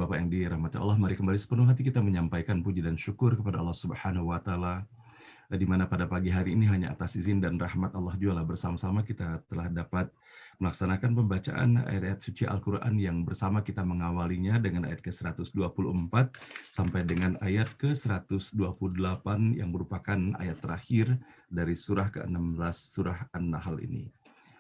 Bapak yang dirahmati Allah, mari kembali sepenuh hati kita menyampaikan puji dan syukur kepada Allah Subhanahu wa taala, di mana pada pagi hari ini hanya atas izin dan rahmat Allah jualah bersama-sama kita telah dapat melaksanakan pembacaan ayat-ayat suci Al-Qur'an yang bersama kita mengawalinya dengan ayat ke-124 sampai dengan ayat ke-128 yang merupakan ayat terakhir dari surah ke-16 surah An-Nahl ini.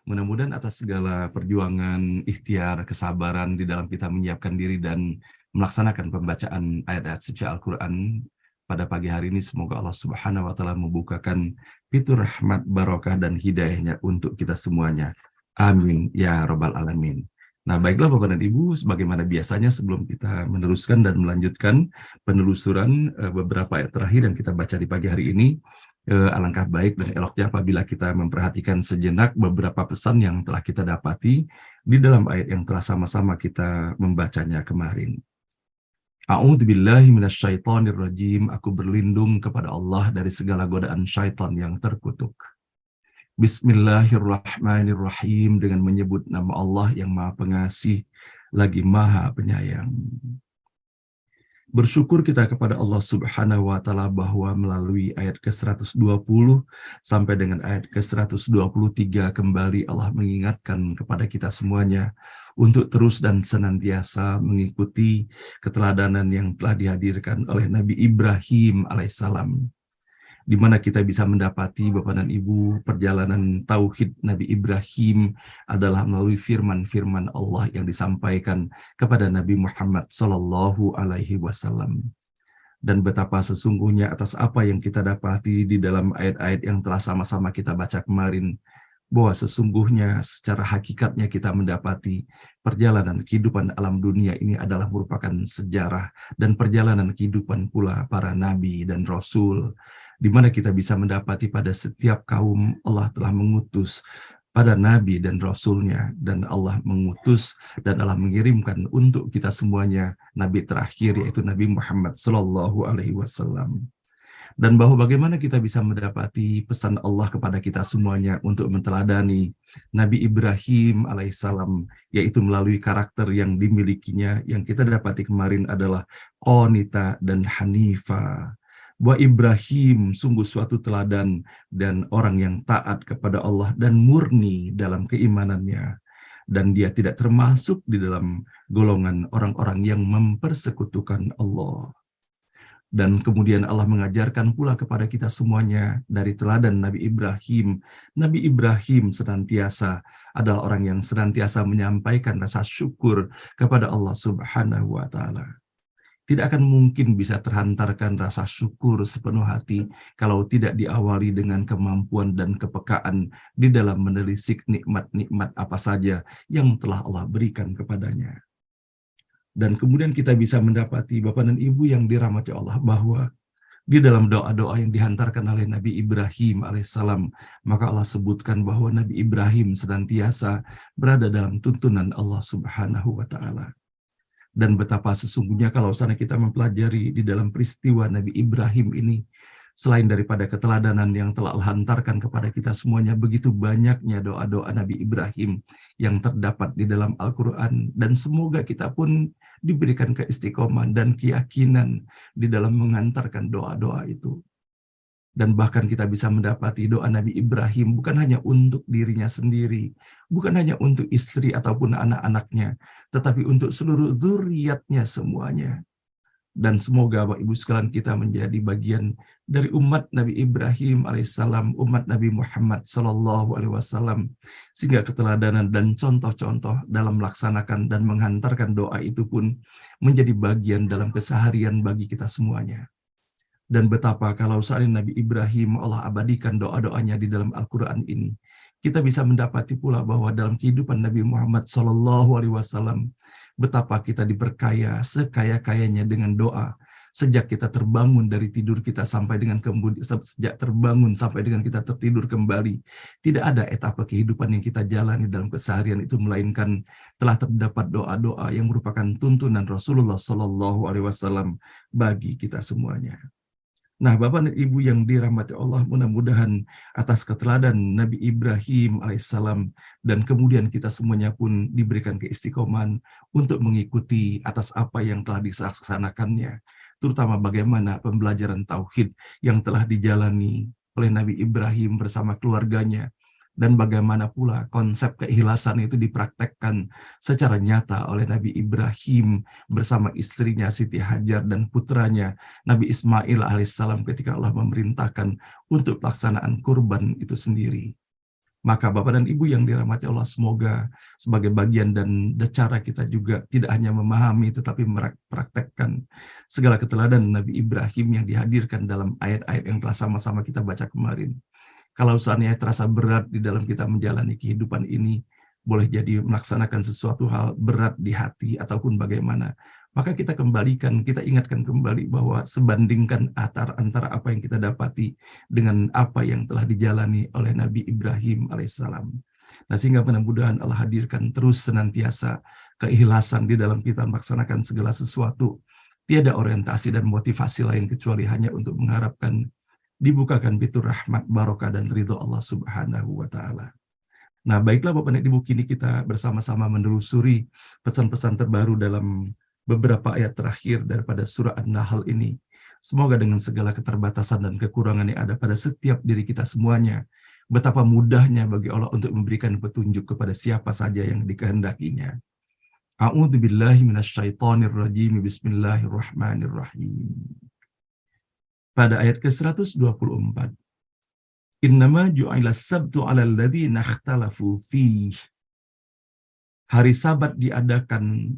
Mudah-mudahan atas segala perjuangan, ikhtiar, kesabaran di dalam kita menyiapkan diri dan melaksanakan pembacaan ayat-ayat suci Al-Quran pada pagi hari ini, semoga Allah Subhanahu wa taala membukakan pintu rahmat, barokah dan hidayahnya untuk kita semuanya. Amin ya rabbal alamin. Nah, baiklah Bapak dan Ibu, sebagaimana biasanya sebelum kita meneruskan dan melanjutkan penelusuran beberapa ayat terakhir yang kita baca di pagi hari ini, alangkah baik dan eloknya apabila kita memperhatikan sejenak beberapa pesan yang telah kita dapati di dalam ayat yang telah sama-sama kita membacanya kemarin. A'udzubillahi minasyaitonirrajim. Aku berlindung kepada Allah dari segala godaan syaitan yang terkutuk. Bismillahirrahmanirrahim, dengan menyebut nama Allah yang Maha Pengasih lagi Maha Penyayang. Bersyukur kita kepada Allah Subhanahu wa taala bahwa melalui ayat ke-120 sampai dengan ayat ke-123 kembali Allah mengingatkan kepada kita semuanya untuk terus dan senantiasa mengikuti keteladanan yang telah dihadirkan oleh Nabi Ibrahim alaihissalam, di mana kita bisa mendapati Bapak dan Ibu perjalanan tauhid Nabi Ibrahim adalah melalui firman-firman Allah yang disampaikan kepada Nabi Muhammad Sallallahu Alaihi Wasallam. Dan betapa sesungguhnya atas apa yang kita dapati di dalam ayat-ayat yang telah sama-sama kita baca kemarin, bahwa sesungguhnya secara hakikatnya kita mendapati perjalanan kehidupan alam dunia ini adalah merupakan sejarah dan perjalanan kehidupan pula para nabi dan rasul, di mana kita bisa mendapati pada setiap kaum Allah telah mengutus pada nabi dan rasulnya, dan Allah mengutus dan Allah mengirimkan untuk kita semuanya nabi terakhir, yaitu Nabi Muhammad Sallallahu Alaihi Wasallam. Dan bahwa bagaimana kita bisa mendapati pesan Allah kepada kita semuanya untuk menteladani Nabi Ibrahim alaihissalam, yaitu melalui karakter yang dimilikinya yang kita dapati kemarin adalah qanita dan hanifa. Bahwa Ibrahim sungguh suatu teladan dan orang yang taat kepada Allah dan murni dalam keimanannya. Dan dia tidak termasuk di dalam golongan orang-orang yang mempersekutukan Allah. Dan kemudian Allah mengajarkan pula kepada kita semuanya dari teladan Nabi Ibrahim. Nabi Ibrahim senantiasa adalah orang yang senantiasa menyampaikan rasa syukur kepada Allah Subhanahu wa taala. Tidak akan mungkin bisa terhantarkan rasa syukur sepenuh hati kalau tidak diawali dengan kemampuan dan kepekaan di dalam menelisik nikmat-nikmat apa saja yang telah Allah berikan kepadanya. Dan kemudian kita bisa mendapati Bapak dan Ibu yang dirahmati Allah bahwa di dalam doa-doa yang dihantarkan oleh Nabi Ibrahim alaihissalam, maka Allah sebutkan bahwa Nabi Ibrahim senantiasa berada dalam tuntunan Allah Subhanahu wa taala. Dan betapa sesungguhnya kalau sana kita mempelajari di dalam peristiwa Nabi Ibrahim ini, selain daripada keteladanan yang telah Allah hantarkan kepada kita semuanya, begitu banyaknya doa-doa Nabi Ibrahim yang terdapat di dalam Al-Quran. Dan semoga kita pun diberikan keistiqomahan dan keyakinan di dalam mengantarkan doa-doa itu. Dan bahkan kita bisa mendapati doa Nabi Ibrahim bukan hanya untuk dirinya sendiri, bukan hanya untuk istri ataupun anak-anaknya, tetapi untuk seluruh zuriatnya semuanya. Dan semoga Bapak Ibu sekalian kita menjadi bagian dari umat Nabi Ibrahim alaihissalam, umat Nabi Muhammad Sallallahu Alaihi Wasallam, sehingga keteladanan dan contoh-contoh dalam melaksanakan dan menghantarkan doa itu pun menjadi bagian dalam keseharian bagi kita semuanya. Dan betapa kalau saat ini Nabi Ibrahim Allah abadikan doa-doanya di dalam Al-Quran ini, kita bisa mendapati pula bahwa dalam kehidupan Nabi Muhammad SAW, betapa kita diberkaya sekaya-kayanya dengan doa. Sejak kita terbangun dari tidur kita sampai dengan sejak terbangun sampai dengan kita tertidur kembali, tidak ada etapa kehidupan yang kita jalani dalam keseharian itu melainkan telah terdapat doa-doa yang merupakan tuntunan Rasulullah SAW bagi kita semuanya. Nah, Bapak dan Ibu yang dirahmati Allah, mudah-mudahan atas keteladan Nabi Ibrahim alaihissalam dan kemudian kita semuanya pun diberikan keistiqomahan untuk mengikuti atas apa yang telah dilaksanakannya, terutama bagaimana pembelajaran tauhid yang telah dijalani oleh Nabi Ibrahim bersama keluarganya, dan bagaimana pula konsep keikhlasan itu dipraktekkan secara nyata oleh Nabi Ibrahim bersama istrinya Siti Hajar dan putranya Nabi Ismail alaihissalam ketika Allah memerintahkan untuk pelaksanaan kurban itu sendiri. Maka Bapak dan Ibu yang dirahmati Allah, semoga sebagai bagian dan cara kita juga tidak hanya memahami tetapi mempraktekkan segala keteladan Nabi Ibrahim yang dihadirkan dalam ayat-ayat yang telah sama-sama kita baca kemarin. Kalau seandainya terasa berat di dalam kita menjalani kehidupan ini, boleh jadi melaksanakan sesuatu hal berat di hati ataupun bagaimana, maka kita kembalikan, kita ingatkan kembali bahwa sebandingkan antara apa yang kita dapati dengan apa yang telah dijalani oleh Nabi Ibrahim alaihissalam. Nah, sehingga mudah-mudahan Allah hadirkan terus senantiasa keikhlasan di dalam kita melaksanakan segala sesuatu. Tiada orientasi dan motivasi lain kecuali hanya untuk mengharapkan dibukakan pintu rahmat, barokah, dan ridho Allah Subhanahu wa Ta'ala. Nah, baiklah Bapak dan Ibu, kini kita bersama-sama menelusuri pesan-pesan terbaru dalam beberapa ayat terakhir daripada surah An-Nahl ini. Semoga dengan segala keterbatasan dan kekurangan yang ada pada setiap diri kita semuanya, betapa mudahnya bagi Allah untuk memberikan petunjuk kepada siapa saja yang dikehendakinya. A'udzubillahi minasyaitonirrajim. Bismillahirrahmanirrahim. Pada ayat ke-124, Innama ju'ilas sabtu 'alal ladzina ikhtalafu fih. Hari Sabat diadakan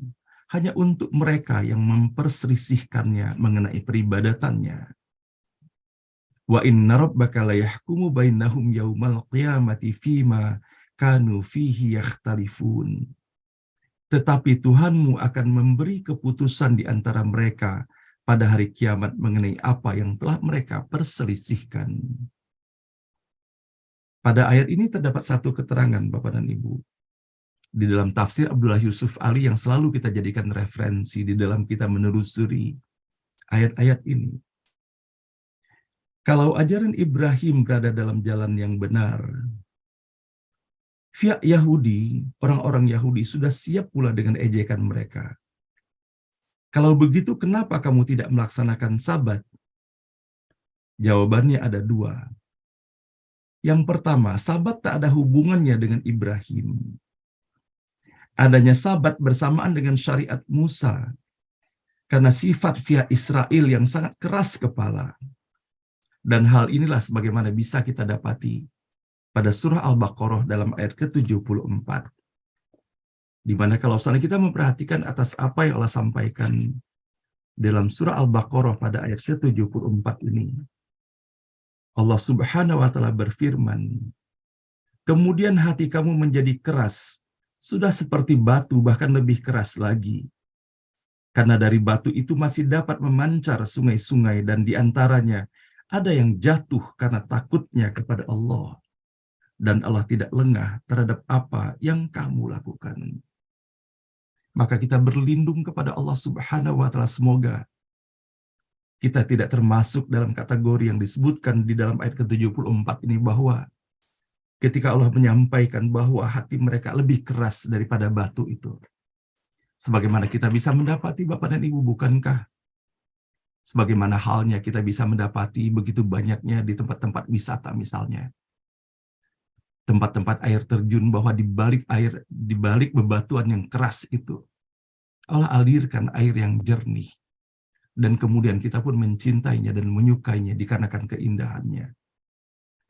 hanya untuk mereka yang memperselisihkannya mengenai peribadatannya. Wa inna rabbaka la yahkumu bainahum yaumal qiyamati fima kanu fihi yakhtalifun. Tetapi Tuhanmu akan memberi keputusan di antara mereka pada hari kiamat mengenai apa yang telah mereka perselisihkan. Pada ayat ini terdapat satu keterangan, Bapak dan Ibu. Di dalam tafsir Abdullah Yusuf Ali yang selalu kita jadikan referensi di dalam kita menelusuri ayat-ayat ini. Kalau ajaran Ibrahim berada dalam jalan yang benar, pihak Yahudi, orang-orang Yahudi sudah siap pula dengan ejekan mereka. Kalau begitu, kenapa kamu tidak melaksanakan Sabat? Jawabannya ada dua. Yang pertama, Sabat tak ada hubungannya dengan Ibrahim. Adanya Sabat bersamaan dengan syariat Musa, karena sifat via Israel yang sangat keras kepala. Dan hal inilah sebagaimana bisa kita dapati pada surah Al-Baqarah dalam ayat ke-74. Di mana kalau seandainya kita memperhatikan atas apa yang Allah sampaikan dalam surah Al-Baqarah pada ayat ke-74 ini, Allah Subhanahu wa Ta'ala berfirman, kemudian hati kamu menjadi keras, sudah seperti batu, bahkan lebih keras lagi. Karena dari batu itu masih dapat memancar sungai-sungai, dan di antaranya ada yang jatuh karena takutnya kepada Allah. Dan Allah tidak lengah terhadap apa yang kamu lakukan. Maka kita berlindung kepada Allah Subhanahu wa Ta'ala, semoga kita tidak termasuk dalam kategori yang disebutkan di dalam ayat ke-74 ini, bahwa ketika Allah menyampaikan bahwa hati mereka lebih keras daripada batu itu. Sebagaimana kita bisa mendapati, Bapak dan Ibu, bukankah sebagaimana halnya kita bisa mendapati begitu banyaknya di tempat-tempat wisata misalnya, tempat-tempat air terjun, bahwa di balik bebatuan yang keras itu, Allah alirkan air yang jernih. Dan kemudian kita pun mencintainya dan menyukainya dikarenakan keindahannya.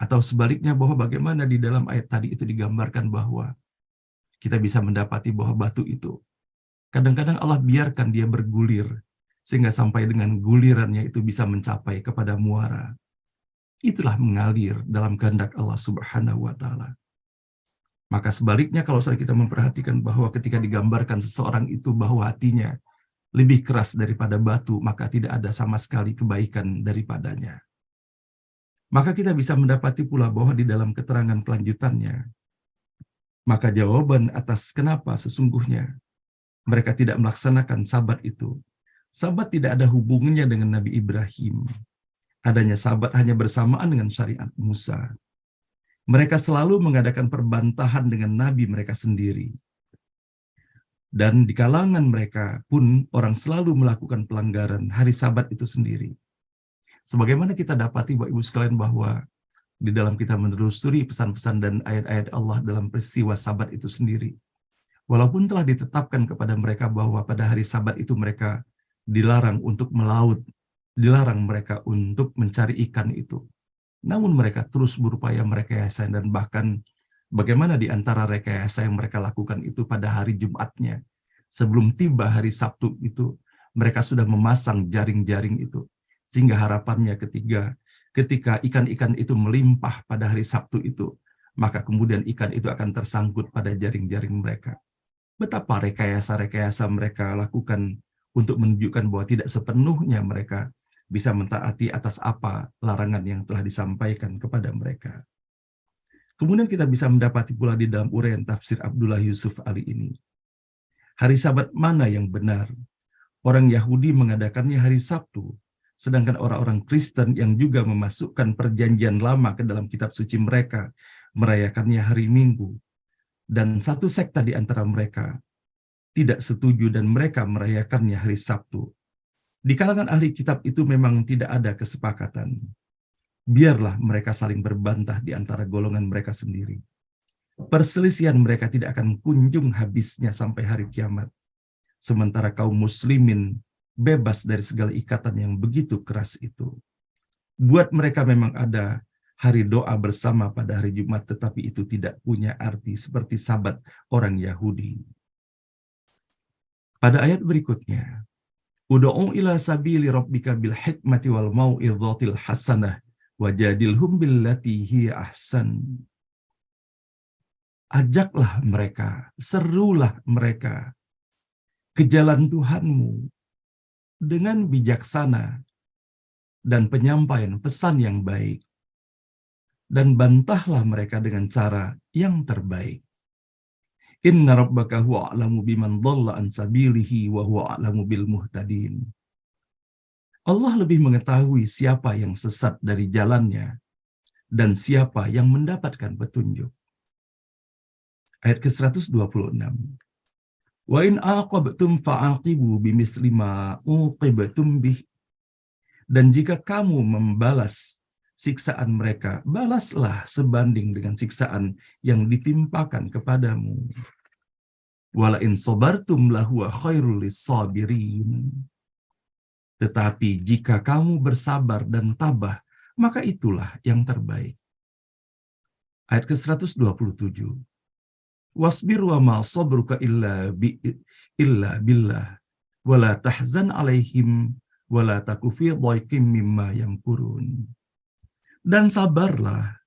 Atau sebaliknya, bahwa bagaimana di dalam ayat tadi itu digambarkan bahwa kita bisa mendapati bahwa batu itu, kadang-kadang Allah biarkan dia bergulir, sehingga sampai dengan gulirannya itu bisa mencapai kepada muara. Itulah mengalir dalam kehendak Allah Subhanahu wa Ta'ala. Maka sebaliknya, kalau kita memperhatikan bahwa ketika digambarkan seseorang itu bahwa hatinya lebih keras daripada batu, maka tidak ada sama sekali kebaikan daripadanya. Maka kita bisa mendapati pula bahwa di dalam keterangan kelanjutannya, maka jawaban atas kenapa sesungguhnya mereka tidak melaksanakan Sabat itu. Sabat tidak ada hubungannya dengan Nabi Ibrahim. adanya sabat hanya bersamaan dengan syariat Musa. Mereka selalu mengadakan perbantahan dengan nabi mereka sendiri. Dan di kalangan mereka pun orang selalu melakukan pelanggaran hari Sabat itu sendiri. Sebagaimana kita dapati Bapak Ibu sekalian bahwa di dalam kita menelusuri pesan-pesan dan ayat-ayat Allah dalam peristiwa Sabat itu sendiri. Walaupun telah ditetapkan kepada mereka bahwa pada hari Sabat itu mereka dilarang untuk melaut, dilarang mereka untuk mencari ikan itu. Namun mereka terus berupaya merekayasa dan bahkan bagaimana di antara rekayasa yang mereka lakukan itu pada hari Jumatnya. Sebelum tiba hari Sabtu itu, mereka sudah memasang jaring-jaring itu. Sehingga harapannya ketika ikan-ikan itu melimpah pada hari Sabtu itu, maka kemudian ikan itu akan tersangkut pada jaring-jaring mereka. Betapa rekayasa-rekayasa mereka lakukan untuk menunjukkan bahwa tidak sepenuhnya mereka bisa mentaati atas apa larangan yang telah disampaikan kepada mereka. Kemudian kita bisa mendapati pula di dalam uraian tafsir Abdullah Yusuf Ali ini. Hari Sabat mana yang benar? Orang Yahudi mengadakannya hari Sabtu, sedangkan orang-orang Kristen yang juga memasukkan perjanjian lama ke dalam kitab suci mereka, merayakannya hari Minggu. Dan satu sekta di antara mereka tidak setuju dan mereka merayakannya hari Sabtu. Di kalangan ahli kitab itu memang tidak ada kesepakatan. Biarlah mereka saling berbantah di antara golongan mereka sendiri. Perselisihan mereka tidak akan kunjung habisnya sampai hari kiamat. Sementara kaum muslimin bebas dari segala ikatan yang begitu keras itu. Buat mereka memang ada hari doa bersama pada hari Jumat, tetapi itu tidak punya arti seperti Sabat orang Yahudi. Pada ayat berikutnya, Ud'u ila sabili rabbika bil hikmati wal mau'izatil hasanah wajadilhum billati hiya ahsan. Ajaklah mereka, serulah mereka ke jalan Tuhanmu dengan bijaksana dan penyampaian pesan yang baik, dan bantahlah mereka dengan cara yang terbaik. Inna rabbaka huwa a'lamu biman dhalla an sabilihi wa huwa a'lamu bil muhtadin. Allah lebih mengetahui siapa yang sesat dari jalannya dan siapa yang mendapatkan petunjuk. Ayat ke-126. Wa in aqabtum fa'aqibu bimisli ma uqibtum bih. Dan jika kamu membalas siksaan mereka, balaslah sebanding dengan siksaan yang ditimpakan kepadamu. Wala in sabartum lahuwa khairul lis-sabirin. Tetapi jika kamu bersabar dan tabah, maka itulah yang terbaik. Ayat ke-127. Wasbir wa ma sabruka illa billah wala tahzan alaihim wala taku fi dhaiqim mimma yamkurun. Dan sabarlah,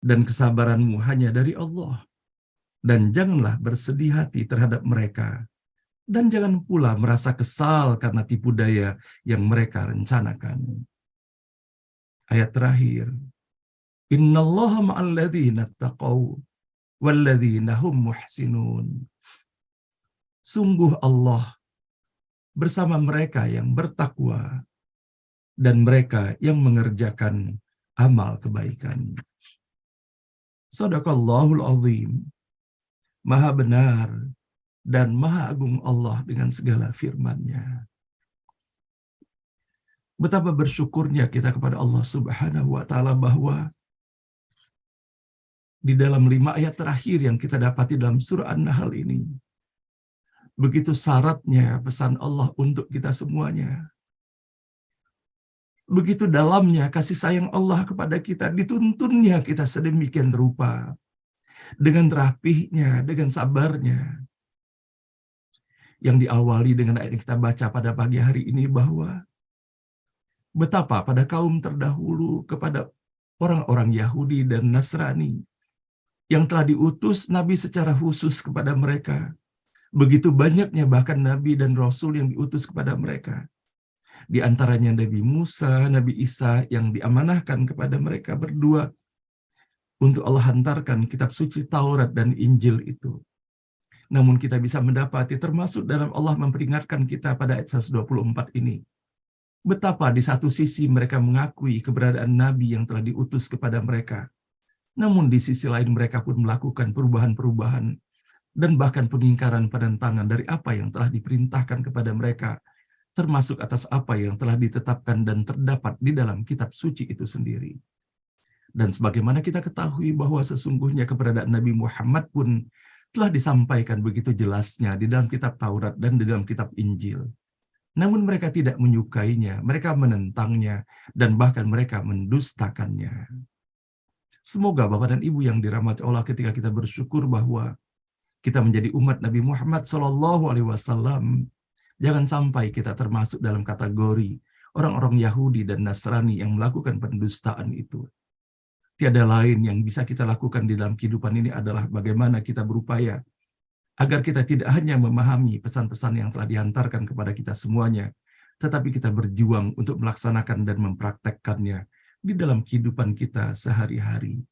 dan kesabaranmu hanya dari Allah. Dan janganlah bersedih hati terhadap mereka. Dan jangan pula merasa kesal karena tipu daya yang mereka rencanakan. Ayat terakhir. Innallaha ma'al ladzina taqaw wal ladzina hum muhsinun. Sungguh Allah bersama mereka yang bertakwa dan mereka yang mengerjakan amal kebaikan. Shadaqallahul azim. Maha benar dan maha agung Allah dengan segala firman-Nya. Betapa bersyukurnya kita kepada Allah Subhanahu wa Ta'ala bahwa di dalam 5 ayat terakhir yang kita dapati dalam surah An-Nahl ini, begitu syaratnya pesan Allah untuk kita semuanya. Begitu dalamnya kasih sayang Allah kepada kita, dituntunnya kita sedemikian rupa. Dengan rapihnya, dengan sabarnya. Yang diawali dengan ayat yang kita baca pada pagi hari ini bahwa betapa pada kaum terdahulu kepada orang-orang Yahudi dan Nasrani yang telah diutus Nabi secara khusus kepada mereka. Begitu banyaknya bahkan Nabi dan Rasul yang diutus kepada mereka. Di antaranya Nabi Musa, Nabi Isa yang diamanahkan kepada mereka berdua untuk Allah hantarkan kitab suci Taurat dan Injil itu. Namun kita bisa mendapati termasuk dalam Allah memperingatkan kita pada ayat 124 ini. Betapa di satu sisi mereka mengakui keberadaan Nabi yang telah diutus kepada mereka, namun di sisi lain mereka pun melakukan perubahan-perubahan dan bahkan pengingkaran penentangan dari apa yang telah diperintahkan kepada mereka, termasuk atas apa yang telah ditetapkan dan terdapat di dalam kitab suci itu sendiri. Dan sebagaimana kita ketahui bahwa sesungguhnya keberadaan Nabi Muhammad pun telah disampaikan begitu jelasnya di dalam kitab Taurat dan di dalam kitab Injil. Namun mereka tidak menyukainya, mereka menentangnya, dan bahkan mereka mendustakannya. Semoga Bapak dan Ibu yang dirahmati Allah, ketika kita bersyukur bahwa kita menjadi umat Nabi Muhammad SAW, jangan sampai kita termasuk dalam kategori orang-orang Yahudi dan Nasrani yang melakukan pendustaan itu. Tiada lain yang bisa kita lakukan di dalam kehidupan ini adalah bagaimana kita berupaya agar kita tidak hanya memahami pesan-pesan yang telah dihantarkan kepada kita semuanya, tetapi kita berjuang untuk melaksanakan dan mempraktekkannya di dalam kehidupan kita sehari-hari.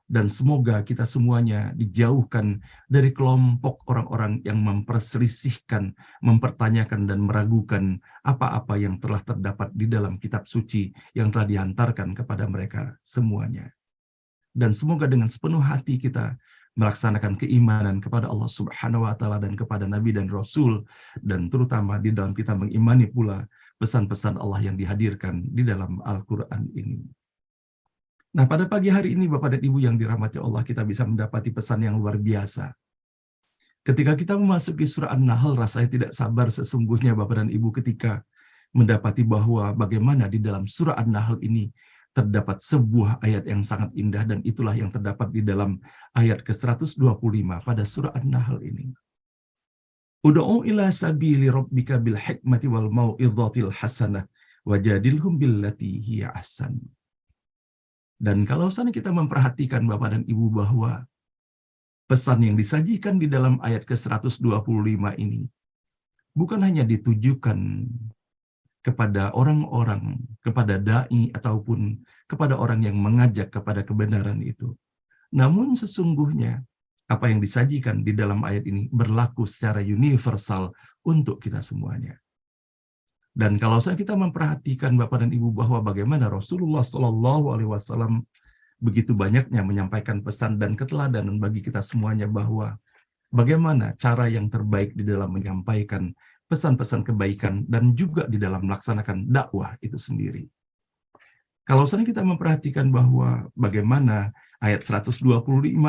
Dan semoga kita semuanya dijauhkan dari kelompok orang-orang yang memperselisihkan, mempertanyakan, dan meragukan apa-apa yang telah terdapat di dalam kitab suci yang telah dihantarkan kepada mereka semuanya. Dan semoga dengan sepenuh hati kita melaksanakan keimanan kepada Allah Subhanahu wa Ta'ala dan kepada Nabi dan Rasul, dan terutama di dalam kita mengimani pula pesan-pesan Allah yang dihadirkan di dalam Al-Quran ini. Nah, pada pagi hari ini Bapak dan Ibu yang dirahmati Allah, kita bisa mendapati pesan yang luar biasa. Ketika kita memasuki surah An-Nahl, rasanya tidak sabar sesungguhnya Bapak dan Ibu ketika mendapati bahwa bagaimana di dalam surah An-Nahl ini terdapat sebuah ayat yang sangat indah, dan itulah yang terdapat di dalam ayat ke-125 pada surah An-Nahl ini. Ud'u ila sabili rabbika bil hikmati wal mau'idhatil hasanah wajadilhum billati hiya ahsan. Dan kalau sana kita memperhatikan Bapak dan Ibu bahwa pesan yang disajikan di dalam ayat ke-125 ini bukan hanya ditujukan kepada orang-orang, kepada da'i ataupun kepada orang yang mengajak kepada kebenaran itu. Namun sesungguhnya apa yang disajikan di dalam ayat ini berlaku secara universal untuk kita semuanya. Dan kalau kita memperhatikan Bapak dan Ibu bahwa bagaimana Rasulullah SAW begitu banyaknya menyampaikan pesan dan keteladanan bagi kita semuanya bahwa bagaimana cara yang terbaik di dalam menyampaikan pesan-pesan kebaikan dan juga di dalam melaksanakan dakwah itu sendiri. Kalau kita memperhatikan bahwa bagaimana ayat 125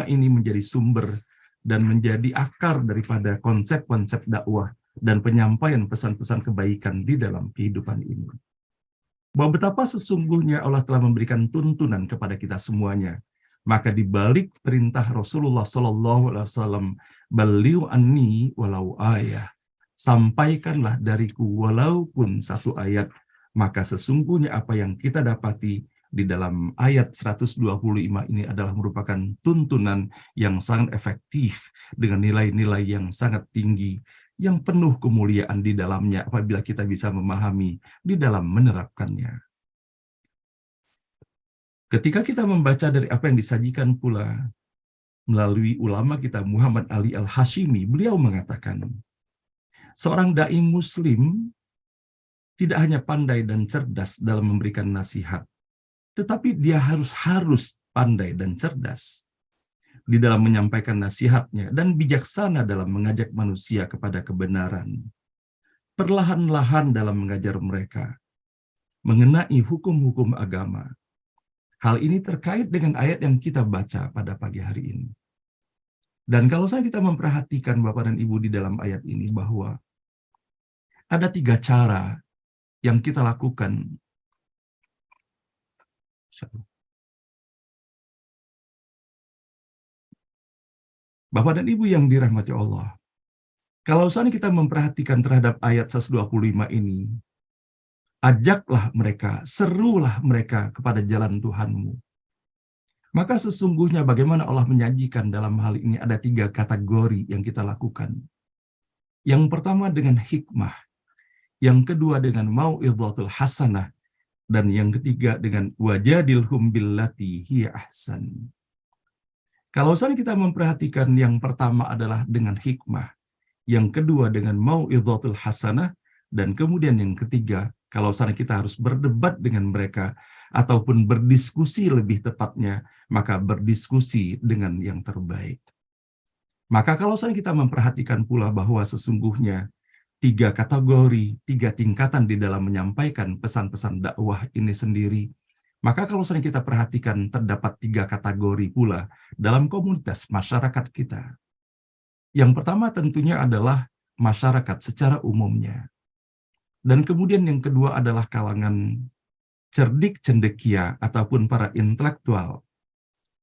ini menjadi sumber dan menjadi akar daripada konsep-konsep dakwah dan penyampaian pesan-pesan kebaikan di dalam kehidupan ini. Bahwa betapa sesungguhnya Allah telah memberikan tuntunan kepada kita semuanya. Maka di balik perintah Rasulullah SAW, "Balighu anni walau ayah." Sampaikanlah dariku walaupun satu ayat, maka sesungguhnya apa yang kita dapati di dalam ayat 125 ini adalah merupakan tuntunan yang sangat efektif dengan nilai-nilai yang sangat tinggi, yang penuh kemuliaan di dalamnya apabila kita bisa memahami di dalam menerapkannya. Ketika kita membaca dari apa yang disajikan pula melalui ulama kita Muhammad Ali Al-Hashimi, beliau mengatakan, seorang da'i muslim tidak hanya pandai dan cerdas dalam memberikan nasihat, tetapi dia harus pandai dan cerdas di dalam menyampaikan nasihatnya dan bijaksana dalam mengajak manusia kepada kebenaran. Perlahan-lahan dalam mengajar mereka mengenai hukum-hukum agama. Hal ini terkait dengan ayat yang kita baca pada pagi hari ini. Dan kalau kita memperhatikan Bapak dan Ibu di dalam ayat ini bahwa ada 3 cara yang kita lakukan. Bapak dan Ibu yang dirahmati Allah, kalau kita memperhatikan terhadap ayat 125 ini, ajaklah mereka, serulah mereka kepada jalan Tuhanmu. Maka sesungguhnya bagaimana Allah menyajikan dalam hal ini ada 3 kategori yang kita lakukan. Yang pertama dengan hikmah, yang kedua dengan mau'idhatul hasanah, dan yang ketiga dengan wajadilhum billati hiya ahsan. Kalau kita memperhatikan yang pertama adalah dengan hikmah, yang kedua dengan mau'idhatul hasanah, dan kemudian yang ketiga Kalau seandainya kita harus berdebat dengan mereka, ataupun berdiskusi lebih tepatnya, maka berdiskusi dengan yang terbaik. Maka kalau seandainya kita memperhatikan pula bahwa sesungguhnya 3 kategori, 3 tingkatan di dalam menyampaikan pesan-pesan dakwah ini sendiri, maka kalau seandainya kita perhatikan terdapat 3 kategori pula dalam komunitas masyarakat kita. Yang pertama tentunya adalah masyarakat secara umumnya. Dan kemudian yang kedua adalah kalangan cerdik cendekia ataupun para intelektual.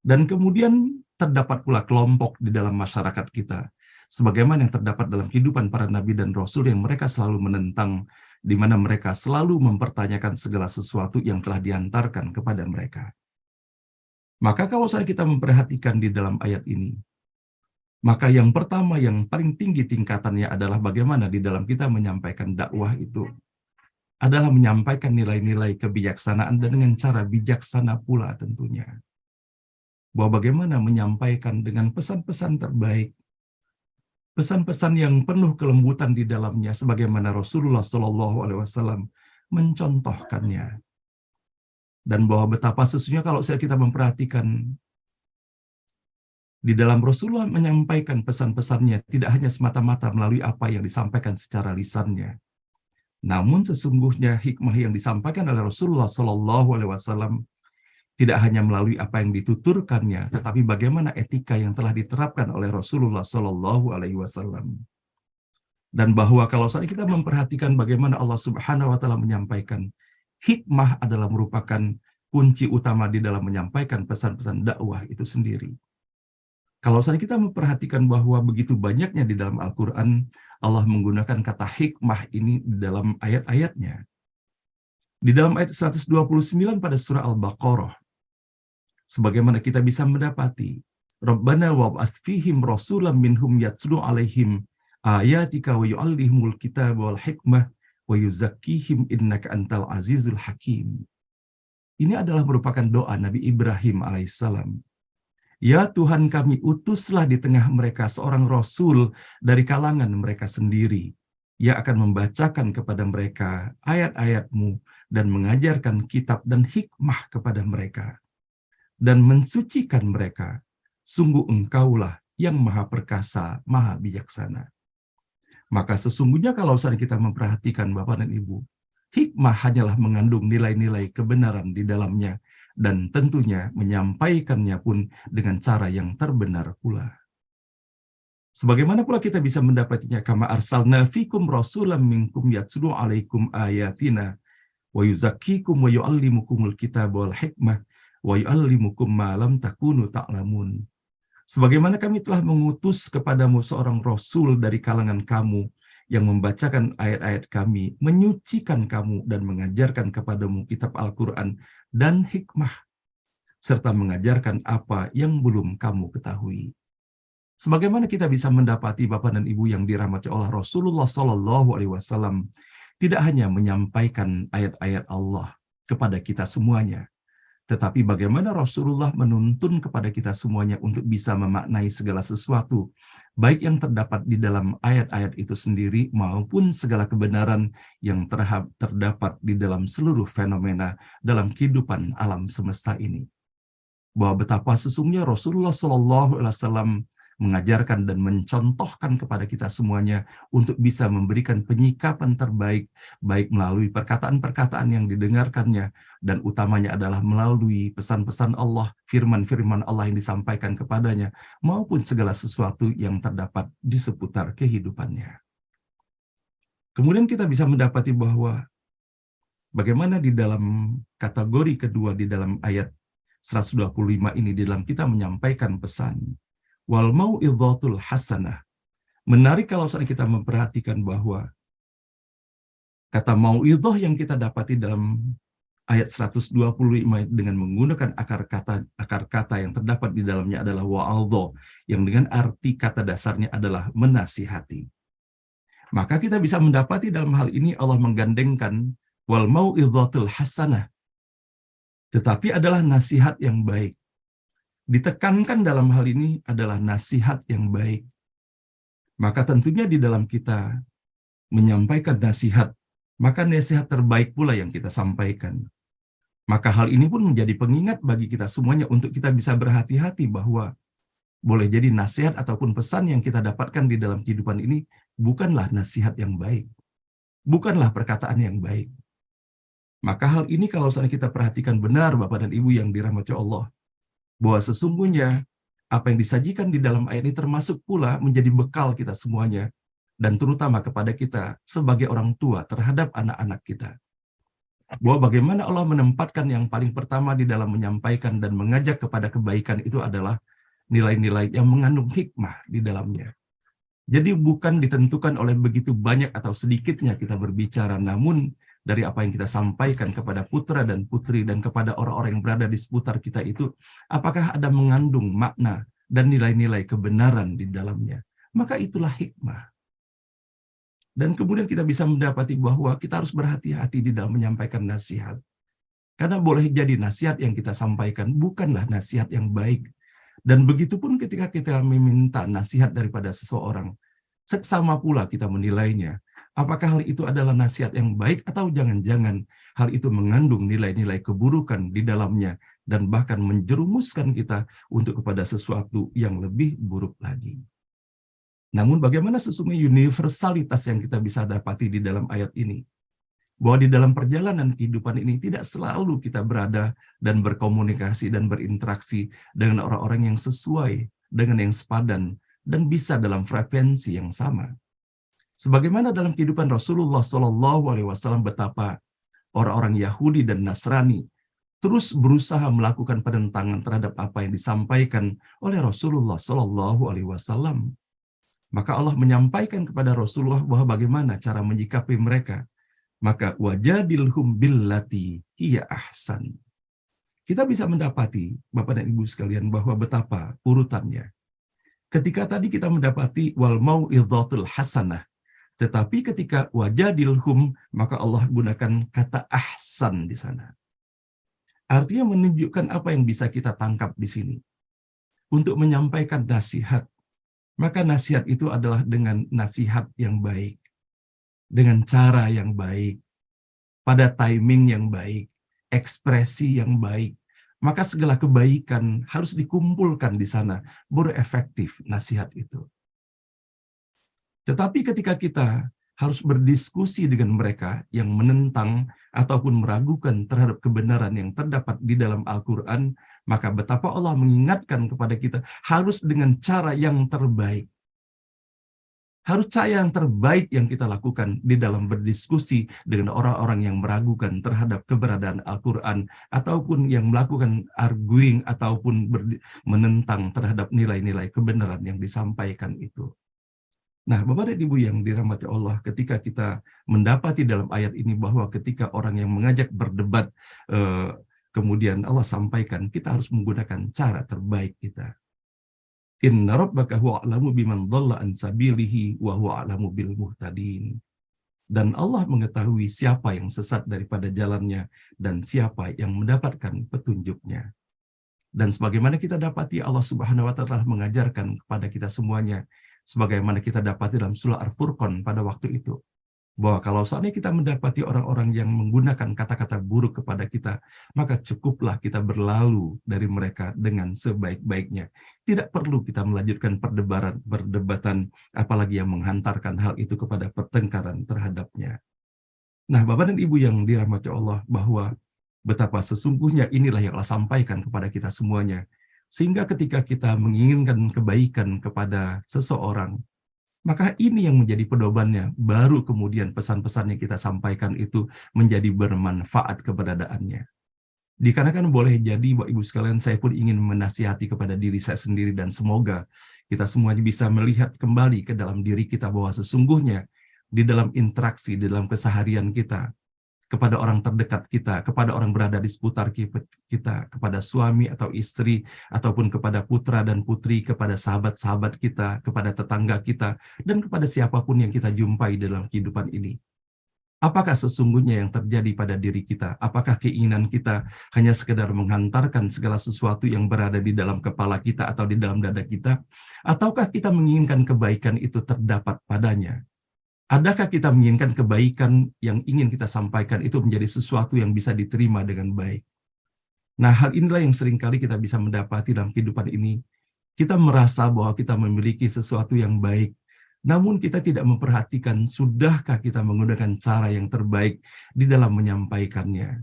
Dan kemudian terdapat pula kelompok di dalam masyarakat kita, sebagaimana yang terdapat dalam kehidupan para nabi dan rasul yang mereka selalu menentang, di mana mereka selalu mempertanyakan segala sesuatu yang telah diantarkan kepada mereka. Maka kalau kita memperhatikan di dalam ayat ini, maka yang pertama yang paling tinggi tingkatannya adalah bagaimana di dalam kita menyampaikan dakwah itu adalah menyampaikan nilai-nilai kebijaksanaan dan dengan cara bijaksana pula tentunya. Bahwa bagaimana menyampaikan dengan pesan-pesan terbaik, pesan-pesan yang penuh kelembutan di dalamnya, sebagaimana Rasulullah SAW mencontohkannya. Dan bahwa betapa sesungguhnya kalau kita memperhatikan di dalam Rasulullah menyampaikan pesan-pesannya tidak hanya semata-mata melalui apa yang disampaikan secara lisannya, namun sesungguhnya hikmah yang disampaikan oleh Rasulullah SAW tidak hanya melalui apa yang dituturkannya, tetapi bagaimana etika yang telah diterapkan oleh Rasulullah SAW. Dan bahwa kalau saat kita memperhatikan bagaimana Allah Subhanahu Wa Taala menyampaikan, hikmah adalah merupakan kunci utama di dalam menyampaikan pesan-pesan dakwah itu sendiri. Kalau saat kita memperhatikan bahwa begitu banyaknya di dalam Al-Quran, Allah menggunakan kata hikmah ini di dalam ayat-ayatnya. Di dalam ayat 129 pada surah Al-Baqarah, sebagaimana kita bisa mendapati, Rabbana wab'ats fihim rasulam minhum yatslu alaihim ayatika wa yu'allihimul kitab wal hikmah wa yuzakkihim innaka antal azizul hakim. Ini adalah merupakan doa Nabi Ibrahim alaihissalam. Ya Tuhan kami, utuslah di tengah mereka seorang Rasul dari kalangan mereka sendiri. Ia akan membacakan kepada mereka ayat-ayat-Mu dan mengajarkan kitab dan hikmah kepada mereka. Dan mensucikan mereka. Sungguh Engkaulah yang maha perkasa, maha bijaksana. Maka sesungguhnya kalau kita memperhatikan Bapak dan Ibu, hikmah hanyalah mengandung nilai-nilai kebenaran di dalamnya, dan tentunya menyampaikannya pun dengan cara yang terbenar pula. Sebagaimana pula kita bisa mendapatinya, kama arsalna fikum rasulam minkum yatslu alaikum ayatina wa yuzakkikum wa yuallimukumul kitab wal hikmah wa yuallimukum ma lam takunu ta'lamun. Sebagaimana kami telah mengutus kepadamu seorang rasul dari kalangan kamu yang membacakan ayat-ayat kami, menyucikan kamu dan mengajarkan kepadamu kitab Al-Quran dan hikmah, serta mengajarkan apa yang belum kamu ketahui. Sebagaimana kita bisa mendapati Bapak dan Ibu yang dirahmati Allah, Rasulullah SAW tidak hanya menyampaikan ayat-ayat Allah kepada kita semuanya, tetapi bagaimana Rasulullah menuntun kepada kita semuanya untuk bisa memaknai segala sesuatu, baik yang terdapat di dalam ayat-ayat itu sendiri, maupun segala kebenaran yang terdapat di dalam seluruh fenomena dalam kehidupan alam semesta ini. Bahwa betapa sesungguhnya Rasulullah SAW mengajarkan dan mencontohkan kepada kita semuanya untuk bisa memberikan penyikapan terbaik, baik melalui perkataan-perkataan yang didengarkannya, dan utamanya adalah melalui pesan-pesan Allah, firman-firman Allah yang disampaikan kepadanya, maupun segala sesuatu yang terdapat di seputar kehidupannya. Kemudian kita bisa mendapati bahwa bagaimana di dalam kategori kedua di dalam ayat 125 ini, di dalam kita menyampaikan pesan, wal mau'idhatul hasanah. Menarik kalau kita memperhatikan bahwa kata mau'idhah yang kita dapati dalam ayat 125 dengan menggunakan akar kata yang terdapat di dalamnya adalah wa'adha, yang dengan arti kata dasarnya adalah menasihati. Maka kita bisa mendapati dalam hal ini Allah menggandengkan wal mau'idhatul hasanah, tetapi adalah nasihat yang baik. Ditekankan dalam hal ini adalah nasihat yang baik. Maka tentunya di dalam kita menyampaikan nasihat maka nasihat terbaik pula yang kita sampaikan. Maka hal ini pun menjadi pengingat bagi kita semuanya untuk kita bisa berhati-hati bahwa boleh jadi nasihat ataupun pesan yang kita dapatkan di dalam kehidupan ini bukanlah nasihat yang baik, bukanlah perkataan yang baik. Maka hal ini kalau misalnya kita perhatikan benar Bapak dan Ibu yang dirahmati Allah, bahwa sesungguhnya apa yang disajikan di dalam ayat ini termasuk pula menjadi bekal kita semuanya, dan terutama kepada kita sebagai orang tua terhadap anak-anak kita. Bahwa bagaimana Allah menempatkan yang paling pertama di dalam menyampaikan dan mengajak kepada kebaikan itu adalah nilai-nilai yang mengandung hikmah di dalamnya. Jadi bukan ditentukan oleh begitu banyak atau sedikitnya kita berbicara, namun dari apa yang kita sampaikan kepada putra dan putri dan kepada orang-orang yang berada di seputar kita itu, apakah ada mengandung makna dan nilai-nilai kebenaran di dalamnya. Maka itulah hikmah. Dan kemudian kita bisa mendapati bahwa kita harus berhati-hati di dalam menyampaikan nasihat. Karena boleh jadi nasihat yang kita sampaikan bukanlah nasihat yang baik. Dan begitu pun ketika kita meminta nasihat daripada seseorang, seksama pula kita menilainya. Apakah hal itu adalah nasihat yang baik atau jangan-jangan hal itu mengandung nilai-nilai keburukan di dalamnya dan bahkan menjerumuskan kita untuk kepada sesuatu yang lebih buruk lagi. Namun bagaimana sesungguhnya universalitas yang kita bisa dapati di dalam ayat ini? Bahwa di dalam perjalanan kehidupan ini tidak selalu kita berada dan berkomunikasi dan berinteraksi dengan orang-orang yang sesuai, dengan yang sepadan, dan bisa dalam frekuensi yang sama. Sebagaimana dalam kehidupan Rasulullah SAW betapa orang-orang Yahudi dan Nasrani terus berusaha melakukan penentangan terhadap apa yang disampaikan oleh Rasulullah SAW. Maka Allah menyampaikan kepada Rasulullah bahwa bagaimana cara menyikapi mereka. Maka wajadilhum billati hiya ahsan. Kita bisa mendapati, Bapak dan Ibu sekalian, bahwa betapa urutannya. Ketika tadi kita mendapati wal mau'idhatul hasanah, tetapi ketika wajadilhum, maka Allah gunakan kata ahsan di sana. Artinya menunjukkan apa yang bisa kita tangkap di sini. Untuk menyampaikan nasihat, maka nasihat itu adalah dengan nasihat yang baik, dengan cara yang baik, pada timing yang baik, ekspresi yang baik. Maka segala kebaikan harus dikumpulkan di sana, baru efektif nasihat itu. Tetapi ketika kita harus berdiskusi dengan mereka yang menentang ataupun meragukan terhadap kebenaran yang terdapat di dalam Al-Quran, maka betapa Allah mengingatkan kepada kita harus dengan cara yang terbaik. Harus cara yang terbaik yang kita lakukan di dalam berdiskusi dengan orang-orang yang meragukan terhadap keberadaan Al-Quran, ataupun yang melakukan arguing ataupun menentang terhadap nilai-nilai kebenaran yang disampaikan itu. Nah, Bapak dan Ibu yang dirahmati Allah, ketika kita mendapati dalam ayat ini bahwa ketika orang yang mengajak berdebat, kemudian Allah sampaikan, kita harus menggunakan cara terbaik kita. Inna rabbaka huwa a'lamu biman dhalla an sabilihi wa huwa a'lamu bil muhtadin. Dan Allah mengetahui siapa yang sesat daripada jalannya dan siapa yang mendapatkan petunjuknya. Dan sebagaimana kita dapati Allah Subhanahu wa taala mengajarkan kepada kita semuanya, sebagaimana kita dapati dalam surah Al-Furqan pada waktu itu, bahwa kalau saatnya kita mendapati orang-orang yang menggunakan kata-kata buruk kepada kita, maka cukuplah kita berlalu dari mereka dengan sebaik-baiknya. Tidak perlu kita melanjutkan perdebatan, apalagi yang menghantarkan hal itu kepada pertengkaran terhadapnya. Nah, Bapak dan Ibu yang dirahmati Allah, bahwa betapa sesungguhnya inilah yang Allah sampaikan kepada kita semuanya. Sehingga ketika kita menginginkan kebaikan kepada seseorang, maka ini yang menjadi pedomannya, baru kemudian pesan-pesan yang kita sampaikan itu menjadi bermanfaat keberadaannya. Dikarenakan boleh jadi, Bapak Ibu sekalian, saya pun ingin menasihati kepada diri saya sendiri, dan semoga kita semuanya bisa melihat kembali ke dalam diri kita bahwa sesungguhnya di dalam interaksi, di dalam keseharian kita, kepada orang terdekat kita, kepada orang berada di seputar kita, kepada suami atau istri, ataupun kepada putra dan putri, kepada sahabat-sahabat kita, kepada tetangga kita, dan kepada siapapun yang kita jumpai dalam kehidupan ini. Apakah sesungguhnya yang terjadi pada diri kita? Apakah keinginan kita hanya sekedar menghantarkan segala sesuatu yang berada di dalam kepala kita atau di dalam dada kita? Ataukah kita menginginkan kebaikan itu terdapat padanya? Adakah kita menginginkan kebaikan yang ingin kita sampaikan itu menjadi sesuatu yang bisa diterima dengan baik? Nah, hal inilah yang seringkali kita bisa mendapati dalam kehidupan ini. Kita merasa bahwa kita memiliki sesuatu yang baik, namun kita tidak memperhatikan sudahkah kita menggunakan cara yang terbaik di dalam menyampaikannya.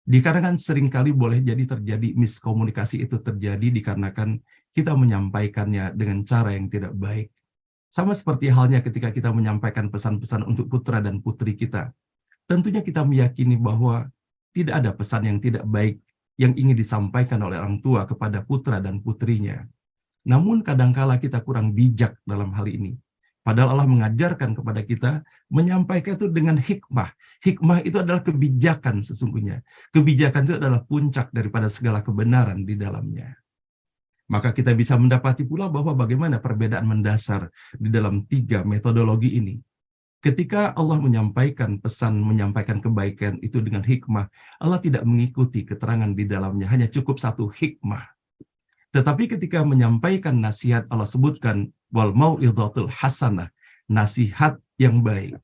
Dikarenakan seringkali boleh jadi terjadi miskomunikasi, itu terjadi dikarenakan kita menyampaikannya dengan cara yang tidak baik. Sama seperti halnya ketika kita menyampaikan pesan-pesan untuk putra dan putri kita. Tentunya kita meyakini bahwa tidak ada pesan yang tidak baik yang ingin disampaikan oleh orang tua kepada putra dan putrinya. Namun kadangkala kita kurang bijak dalam hal ini. Padahal Allah mengajarkan kepada kita menyampaikan itu dengan hikmah. Hikmah itu adalah kebijakan sesungguhnya. Kebijakan itu adalah puncak daripada segala kebenaran di dalamnya. Maka kita bisa mendapati pula bahwa bagaimana perbedaan mendasar di dalam 3 metodologi ini. Ketika Allah menyampaikan pesan, menyampaikan kebaikan itu dengan hikmah, Allah tidak mengikuti keterangan di dalamnya, hanya cukup satu hikmah. Tetapi ketika menyampaikan nasihat, Allah sebutkan wal mau'izatul hasanah, nasihat yang baik.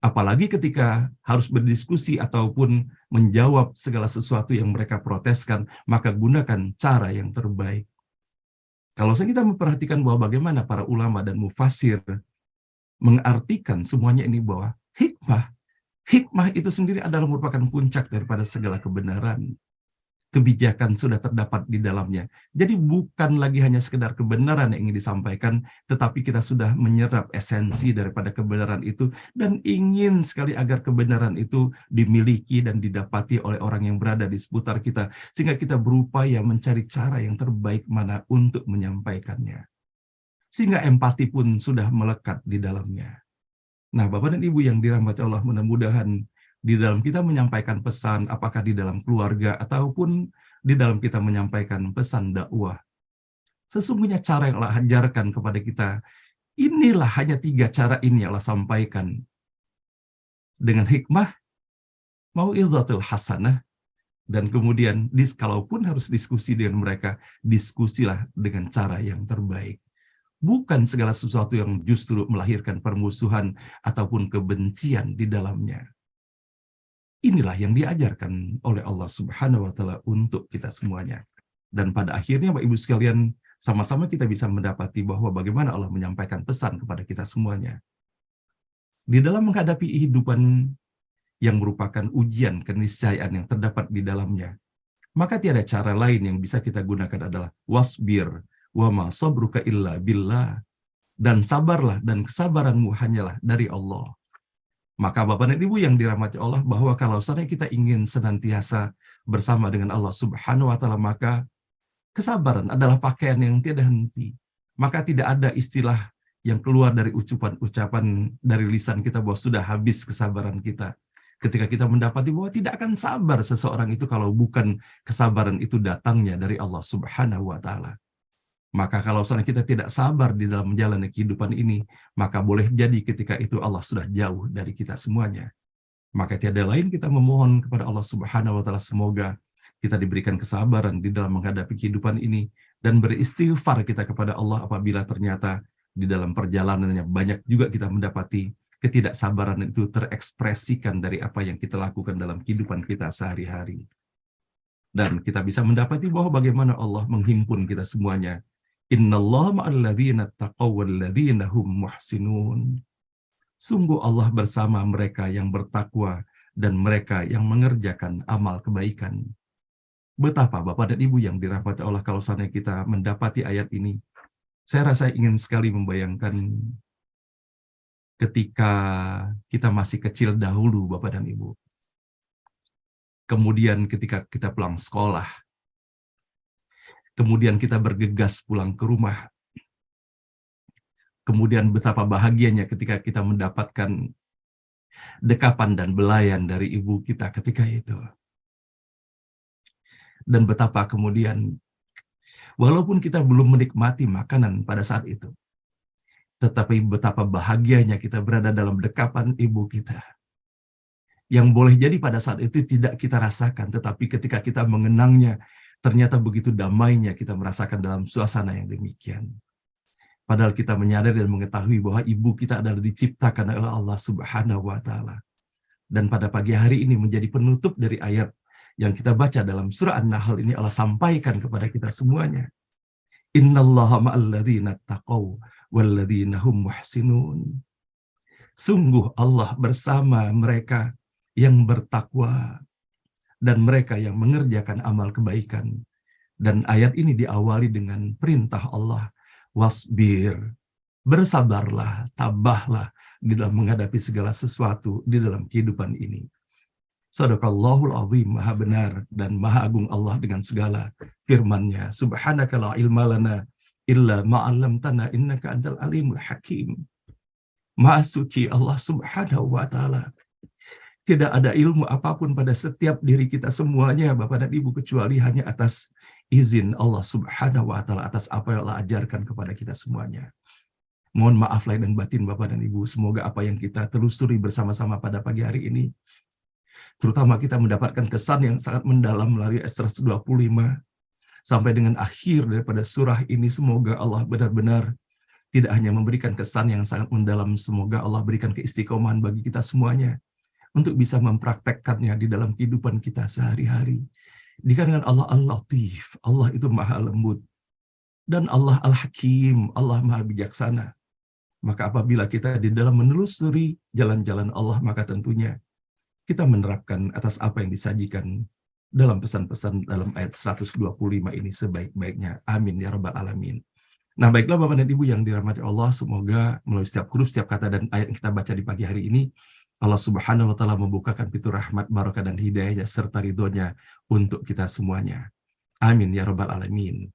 Apalagi ketika harus berdiskusi ataupun menjawab segala sesuatu yang mereka proteskan, maka gunakan cara yang terbaik. Kalau kita memperhatikan bahwa bagaimana para ulama dan mufasir mengartikan semuanya ini bahwa hikmah itu sendiri adalah merupakan puncak daripada segala kebenaran. Kebijakan sudah terdapat di dalamnya. Jadi bukan lagi hanya sekedar kebenaran yang ingin disampaikan, tetapi kita sudah menyerap esensi daripada kebenaran itu dan ingin sekali agar kebenaran itu dimiliki dan didapati oleh orang yang berada di seputar kita, sehingga kita berupaya mencari cara yang terbaik mana untuk menyampaikannya. Sehingga empati pun sudah melekat di dalamnya. Nah, Bapak dan Ibu yang dirahmati Allah, mudah-mudahan di dalam kita menyampaikan pesan, apakah di dalam keluarga ataupun di dalam kita menyampaikan pesan dakwah, sesungguhnya cara yang Allah ajarkan kepada kita, inilah hanya 3 cara ini yang Allah sampaikan. Dengan hikmah, mau'izatul hasanah, dan kemudian kalaupun harus diskusi dengan mereka, diskusilah dengan cara yang terbaik. Bukan segala sesuatu yang justru melahirkan permusuhan ataupun kebencian di dalamnya. Inilah yang diajarkan oleh Allah Subhanahu wa Ta'ala untuk kita semuanya. Dan pada akhirnya, Bapak Ibu sekalian, sama-sama kita bisa mendapati bahwa bagaimana Allah menyampaikan pesan kepada kita semuanya. Di dalam menghadapi kehidupan yang merupakan ujian keniscayaan yang terdapat di dalamnya, maka tiada cara lain yang bisa kita gunakan adalah wasbir wa ma sabruka illa billah, dan sabarlah dan kesabaranmu hanyalah dari Allah. Maka Bapak dan Ibu yang dirahmati Allah, bahwa kalau seandainya kita ingin senantiasa bersama dengan Allah Subhanahu wa Ta'ala, maka kesabaran adalah pakaian yang tiada henti. Maka tidak ada istilah yang keluar dari ucapan dari lisan kita bahwa sudah habis kesabaran kita. Ketika kita mendapati bahwa tidak akan sabar seseorang itu kalau bukan kesabaran itu datangnya dari Allah Subhanahu wa Ta'ala. Maka kalau seandainya kita tidak sabar di dalam menjalani kehidupan ini, maka boleh jadi ketika itu Allah sudah jauh dari kita semuanya. Maka tiada lain kita memohon kepada Allah Subhanahu wa Ta'ala, semoga kita diberikan kesabaran di dalam menghadapi kehidupan ini, dan beristighfar kita kepada Allah apabila ternyata di dalam perjalanannya banyak juga kita mendapati ketidaksabaran itu terekspresikan dari apa yang kita lakukan dalam kehidupan kita sehari-hari. Dan kita bisa mendapati bahwa bagaimana Allah menghimpun kita semuanya. Innallaha ma'al ladzina taqaw wal ladzina hum muhsinun. Sungguh Allah bersama mereka yang bertakwa dan mereka yang mengerjakan amal kebaikan. Betapa Bapak dan Ibu yang dirahmati Allah, kalau seandainya kita mendapati ayat ini, saya rasa ingin sekali membayangkan ketika kita masih kecil dahulu, Bapak dan Ibu. Kemudian ketika kita pulang sekolah, kemudian kita bergegas pulang ke rumah. Kemudian betapa bahagianya ketika kita mendapatkan dekapan dan belayan dari ibu kita ketika itu. Dan betapa kemudian, walaupun kita belum menikmati makanan pada saat itu, tetapi betapa bahagianya kita berada dalam dekapan ibu kita. Yang boleh jadi pada saat itu tidak kita rasakan, tetapi ketika kita mengenangnya, ternyata begitu damainya kita merasakan dalam suasana yang demikian. Padahal kita menyadari dan mengetahui bahwa ibu kita adalah diciptakan oleh Allah Subhanahu wa Ta'ala. Dan pada pagi hari ini menjadi penutup dari ayat yang kita baca dalam surah An-Nahl ini, Allah sampaikan kepada kita semuanya. Innallaha ma'alladzina taqaw walladzina hum muhsinun. Sungguh Allah bersama mereka yang bertakwa dan mereka yang mengerjakan amal kebaikan. Dan ayat ini diawali dengan perintah Allah, wasbir, bersabarlah, tabahlah di dalam menghadapi segala sesuatu di dalam kehidupan ini. Shadaqallahul azim, maha benar dan maha agung Allah dengan segala firman-Nya. Subhanaka la ilma lana illa ma 'allamtana innaka antal alimul hakim. Maha suci Allah Subhanahu wa Ta'ala. Tidak ada ilmu apapun pada setiap diri kita semuanya, Bapak dan Ibu, kecuali hanya atas izin Allah Subhanahu wa Ta'ala, atas apa yang Allah ajarkan kepada kita semuanya. Mohon maaf lahir dan batin Bapak dan Ibu, semoga apa yang kita telusuri bersama-sama pada pagi hari ini, terutama kita mendapatkan kesan yang sangat mendalam melalui ayat 125 sampai dengan akhir daripada surah ini. Semoga Allah benar-benar tidak hanya memberikan kesan yang sangat mendalam, semoga Allah berikan keistiqomahan bagi kita semuanya untuk bisa mempraktekkannya di dalam kehidupan kita sehari-hari. Dikarenakan Allah Al-Latif, Allah itu maha lembut, dan Allah Al-Hakim, Allah maha bijaksana. Maka apabila kita di dalam menelusuri jalan-jalan Allah, maka tentunya kita menerapkan atas apa yang disajikan dalam pesan-pesan dalam ayat 125 ini sebaik-baiknya. Amin ya rabbal alamin. Nah, baiklah Bapak dan Ibu yang dirahmati Allah, semoga melalui setiap huruf, setiap kata dan ayat yang kita baca di pagi hari ini, Allah Subhanahu wa Ta'ala membukakan pintu rahmat, barokah dan hidayahnya serta ridhonya untuk kita semuanya. Amin ya rabbal alamin.